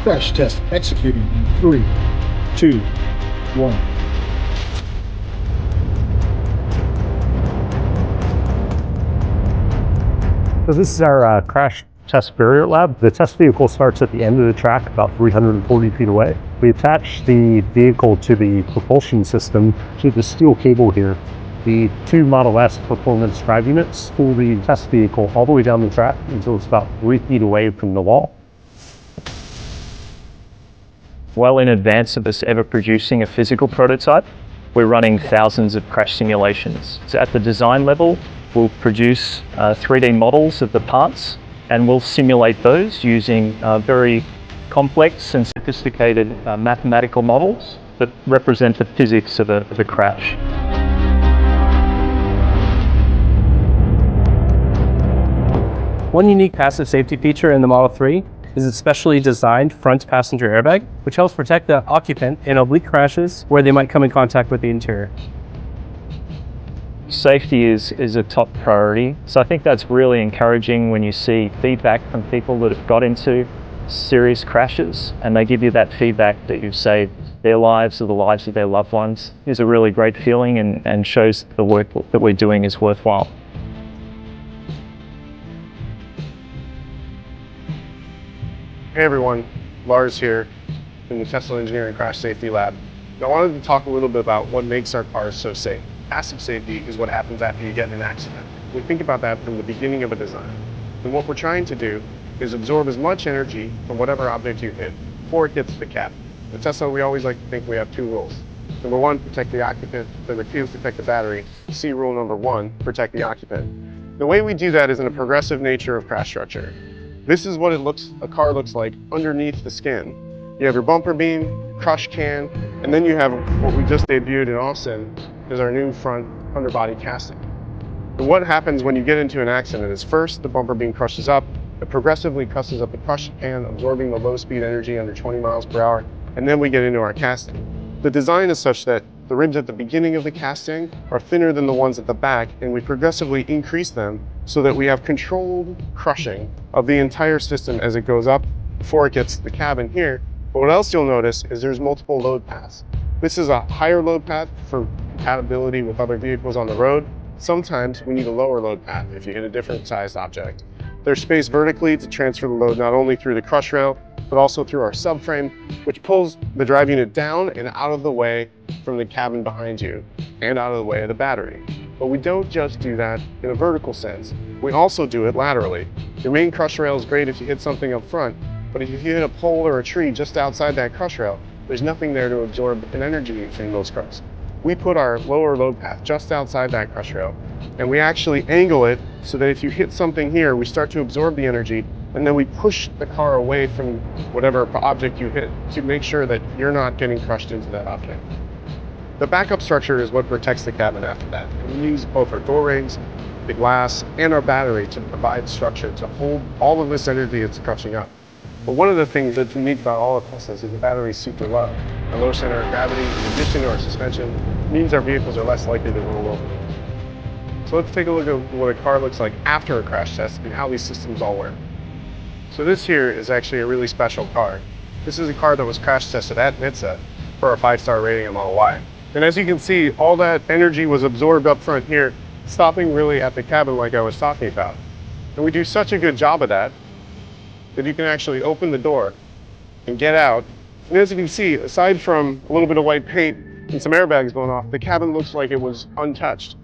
Crash test executing in 3, 2, 1. So this is our crash test barrier lab. The test vehicle starts at the end of the track, about 340 feet away. We attach the vehicle to the propulsion system to the steel cable here. The two Model S performance drive units pull the test vehicle all the way down the track until it's about 3 feet away from the wall. Well in advance of us ever producing a physical prototype, we're running thousands of crash simulations. So at the design level, we'll produce 3D models of the parts, and we'll simulate those using very complex and sophisticated mathematical models that represent the physics of a crash. One unique passive safety feature in the Model 3 is a specially designed front passenger airbag, which helps protect the occupant in oblique crashes where they might come in contact with the interior. Safety is a top priority, so I think that's really encouraging when you see feedback from people that have got into serious crashes and they give you that feedback that you've saved their lives or the lives of their loved ones. Is a really great feeling and shows the work that we're doing is worthwhile. Hey everyone, Lars here in the Tesla Engineering Crash Safety Lab. I wanted to talk a little bit about what makes our cars so safe. Passive safety is what happens after you get in an accident. We think about that from the beginning of a design. And what we're trying to do is absorb as much energy from whatever object you hit before it hits the cab. At Tesla, we always like to think we have 2 rules. Number 1, protect the occupant. Number 2, protect the battery. See rule number 1, protect the occupant. The way we do that is in a progressive nature of crash structure. This is what a car looks like underneath the skin. You have your bumper beam, crush can, and then you have what we just debuted in Austin is our new front underbody casting. And what happens when you get into an accident is first the bumper beam crushes up, it progressively crushes up the crush can, absorbing the low speed energy under 20 miles per hour, and then we get into our casting. The design is such that the rims at the beginning of the casting are thinner than the ones at the back, and we progressively increase them so that we have controlled crushing of the entire system as it goes up before it gets to the cabin here. But what else you'll notice is there's multiple load paths. This is a higher load path for compatibility with other vehicles on the road. Sometimes we need a lower load path if you hit a different sized object. There's space vertically to transfer the load not only through the crush rail, but also through our subframe, which pulls the drive unit down and out of the way from the cabin behind you and out of the way of the battery. But we don't just do that in a vertical sense. We also do it laterally. Your main crush rail is great if you hit something up front, but if you hit a pole or a tree just outside that crush rail, there's nothing there to absorb an energy from those crushs. We put our lower load path just outside that crush rail, and we actually angle it so that if you hit something here, we start to absorb the energy, and then we push the car away from whatever object you hit to make sure that you're not getting crushed into that object. The backup structure is what protects the cabin after that. And we use both our door rings, the glass, and our battery to provide structure to hold all of this energy that's crushing up. But one of the things that's unique about all of Teslas is the battery is super low. A low center of gravity, in addition to our suspension, means our vehicles are less likely to roll over. So let's take a look at what a car looks like after a crash test and how these systems all work. So this here is actually a really special car. This is a car that was crash tested at NHTSA for a 5-star rating in Model Y. And as you can see, all that energy was absorbed up front here, stopping really at the cabin like I was talking about. And we do such a good job of that you can actually open the door and get out. And as you can see, aside from a little bit of white paint and some airbags going off, the cabin looks like it was untouched.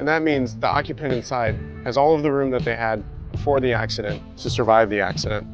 And that means the occupant inside has all of the room that they had before the accident to survive the accident.